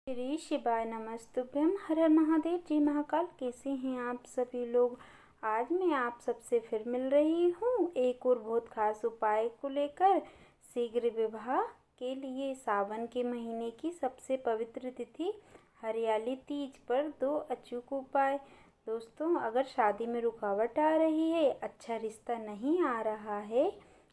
श्री शिवाय नमस्तुभ्यम। हर हर महादेव। जी महाकाल, कैसे हैं आप सभी लोग। आज मैं आप सबसे फिर मिल रही हूँ एक और बहुत खास उपाय को लेकर। शीघ्र विवाह के लिए सावन के महीने की सबसे पवित्र तिथि हरियाली तीज पर 2 अचूक उपाय। दोस्तों, अगर शादी में रुकावट आ रही है, अच्छा रिश्ता नहीं आ रहा है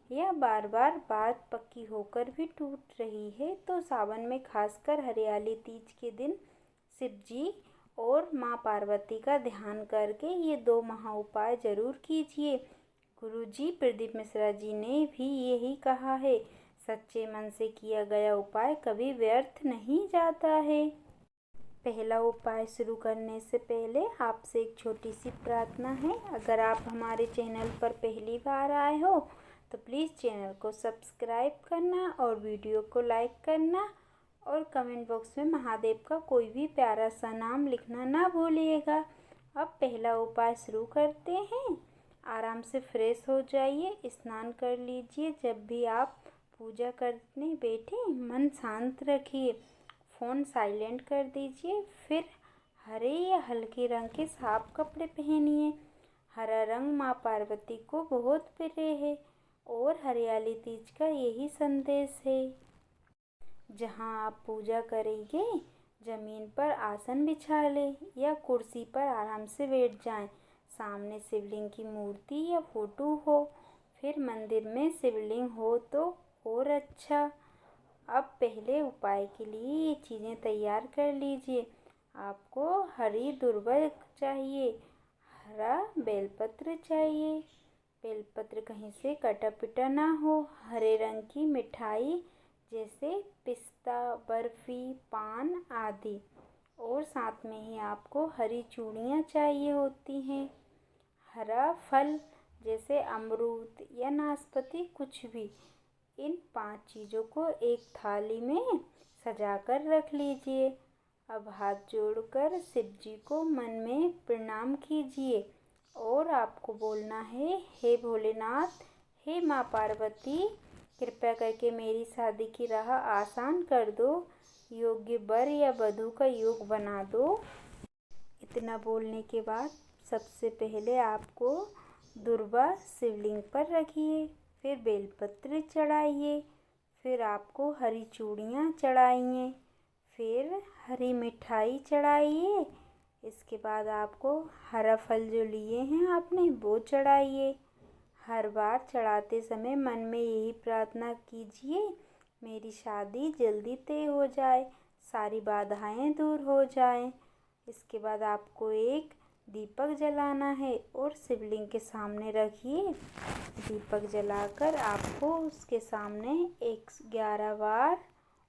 या बार बार बात पक्की होकर भी टूट रही है, तो सावन में खासकर हरियाली तीज के दिन शिव जी और माँ पार्वती का ध्यान करके ये 2 महा उपाय जरूर कीजिए। गुरुजी प्रदीप मिश्रा जी ने भी यही कहा है, सच्चे मन से किया गया उपाय कभी व्यर्थ नहीं जाता है। पहला उपाय शुरू करने से पहले आपसे एक छोटी सी प्रार्थना है। अगर आप हमारे चैनल पर पहली बार आए हो तो प्लीज़ चैनल को सब्सक्राइब करना और वीडियो को लाइक करना और कमेंट बॉक्स में महादेव का कोई भी प्यारा सा नाम लिखना ना भूलिएगा। अब पहला उपाय शुरू करते हैं। आराम से फ्रेश हो जाइए, स्नान कर लीजिए। जब भी आप पूजा करने बैठे मन शांत रखिए, फ़ोन साइलेंट कर दीजिए। फिर हरे या हल्के रंग के साफ कपड़े पहनिए। हरा रंग माँ पार्वती को बहुत प्रिय है और हरियाली तीज का यही संदेश है। जहाँ आप पूजा करेंगे, जमीन पर आसन बिछा लें या कुर्सी पर आराम से बैठ जाएं। सामने शिवलिंग की मूर्ति या फोटो हो, फिर मंदिर में शिवलिंग हो तो और अच्छा। अब पहले उपाय के लिए ये चीज़ें तैयार कर लीजिए। आपको हरी दुर्वा चाहिए, हरा बेलपत्र चाहिए, बेलपत्र कहीं से कटा पिटा ना हो, हरे रंग की मिठाई जैसे पिस्ता, बर्फी, पान आदि, और साथ में ही आपको हरी चूड़ियाँ चाहिए होती हैं। हरा फल जैसे अमरूद या नाशपाती, कुछ भी। इन 5 चीज़ों को एक थाली में सजा कर रख लीजिए। अब हाथ जोड़कर शिव जी को मन में प्रणाम कीजिए और आपको बोलना है, हे भोलेनाथ, हे माँ पार्वती, कृपया करके मेरी शादी की राह आसान कर दो, योग्य वर या वधू का योग बना दो। इतना बोलने के बाद सबसे पहले आपको दुर्वा शिवलिंग पर रखिए, फिर बेलपत्र चढ़ाइए, फिर आपको हरी चूड़ियाँ चढ़ाइए, फिर हरी मिठाई चढ़ाइए। इसके बाद आपको हरा फल जो लिए हैं आपने वो चढ़ाइए। हर बार चढ़ाते समय मन में यही प्रार्थना कीजिए, मेरी शादी जल्दी तय हो जाए, सारी बाधाएं दूर हो जाएं। इसके बाद आपको एक दीपक जलाना है और शिवलिंग के सामने रखिए। दीपक जलाकर आपको उसके सामने 11 बार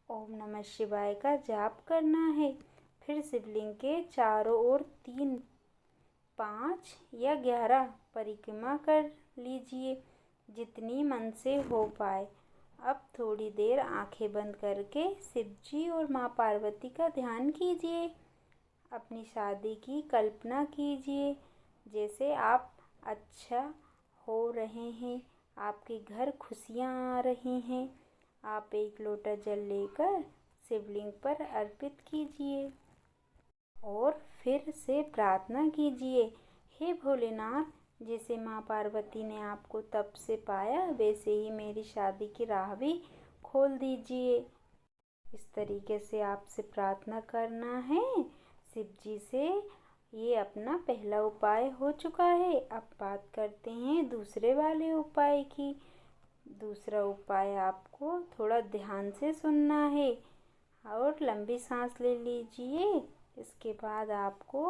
ओम नमः शिवाय का जाप करना है। फिर शिवलिंग के चारों ओर 3, 5 या 11 परिक्रमा कर लीजिए, जितनी मन से हो पाए। अब थोड़ी देर आंखें बंद करके शिव जी और माँ पार्वती का ध्यान कीजिए। अपनी शादी की कल्पना कीजिए, जैसे आप अच्छा हो रहे हैं, आपके घर खुशियाँ आ रही हैं। आप एक लोटा जल लेकर शिवलिंग पर अर्पित कीजिए और फिर से प्रार्थना कीजिए, हे भोलेनाथ, जैसे माँ पार्वती ने आपको तप से पाया, वैसे ही मेरी शादी की राह भी खोल दीजिए। इस तरीके से आपसे प्रार्थना करना है शिव जी से। ये अपना पहला उपाय हो चुका है। अब बात करते हैं दूसरे वाले उपाय की। दूसरा उपाय आपको थोड़ा ध्यान से सुनना है और लंबी सांस ले लीजिए। इसके बाद आपको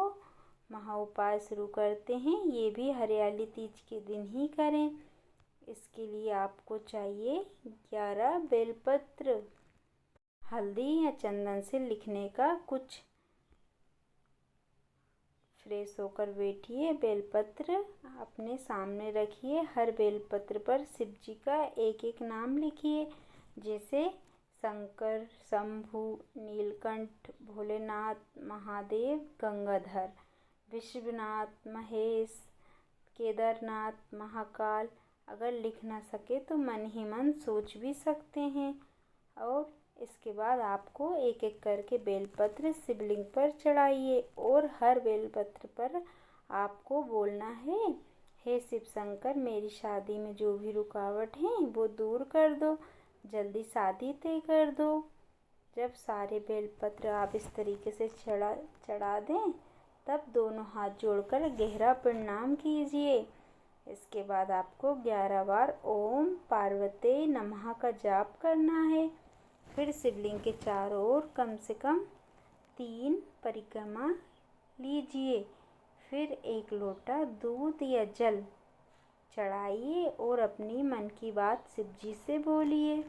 महा उपाय शुरू करते हैं। ये भी हरियाली तीज के दिन ही करें। इसके लिए आपको चाहिए 11 बेलपत्र। हल्दी या चंदन से लिखने का कुछ। फ्रेश होकर बैठिए, बेलपत्र अपने सामने रखिए। हर बेलपत्र पर शिव जी का एक एक नाम लिखिए, जैसे शंकर, शंभु, नीलकंठ, भोलेनाथ, महादेव, गंगाधर, विश्वनाथ, महेश, केदारनाथ, महाकाल। अगर लिख ना सके तो मन ही मन सोच भी सकते हैं। और इसके बाद आपको एक एक करके बेलपत्र शिवलिंग पर चढ़ाइए और हर बेलपत्र पर आपको बोलना है, हे शिव शंकर, मेरी शादी में जो भी रुकावट है वो दूर कर दो, जल्दी तय कर दो। जब सारे बेलपत्र आप इस तरीके से चढ़ा दें, तब दोनों हाथ जोड़कर गहरा प्रणाम कीजिए। इसके बाद आपको 11 बार ओम पार्वते नमः का जाप करना है। फिर शिवलिंग के चारों ओर कम से कम 3 परिक्रमा लीजिए। फिर एक लोटा दूध या जल चढ़ाइए और अपनी मन की बात शिव जी से बोलिए।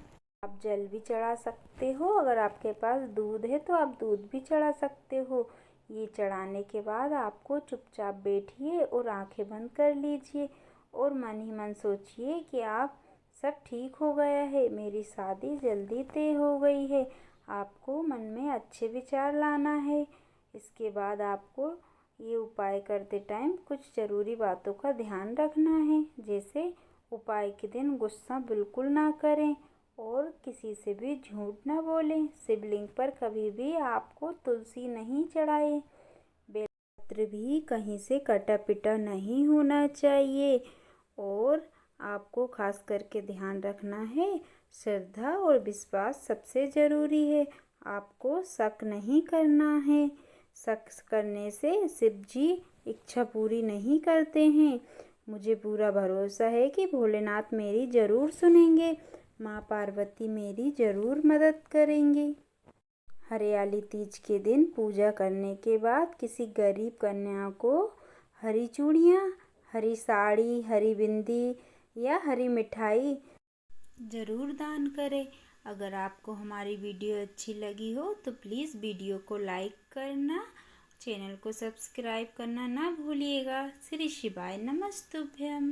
आप जल भी चढ़ा सकते हो, अगर आपके पास दूध है तो आप दूध भी चढ़ा सकते हो। ये चढ़ाने के बाद आपको चुपचाप बैठिए और आंखें बंद कर लीजिए और मन ही मन सोचिए कि आप सब ठीक हो गया है, मेरी शादी जल्दी तय हो गई है। आपको मन में अच्छे विचार लाना है। इसके बाद आपको ये उपाय करते टाइम कुछ ज़रूरी बातों का ध्यान रखना है, जैसे उपाय के दिन गुस्सा बिल्कुल ना करें और किसी से भी झूठ ना बोलें। शिवलिंग पर कभी भी आपको तुलसी नहीं चढ़ाए। बेलपत्र भी कहीं से कटा पिटा नहीं होना चाहिए। और आपको खास करके ध्यान रखना है, श्रद्धा और विश्वास सबसे ज़रूरी है। आपको शक नहीं करना है। शक करने से शिव जी इच्छा पूरी नहीं करते हैं। मुझे पूरा भरोसा है कि भोलेनाथ मेरी ज़रूर सुनेंगे, माँ पार्वती मेरी ज़रूर मदद करेंगी। हरियाली तीज के दिन पूजा करने के बाद किसी गरीब कन्या को हरी चूड़ियाँ, हरी साड़ी, हरी बिंदी या हरी मिठाई ज़रूर दान करें। अगर आपको हमारी वीडियो अच्छी लगी हो तो प्लीज़ वीडियो को लाइक करना, चैनल को सब्सक्राइब करना ना भूलिएगा। श्री शिवाय नमस्तुभ्यम।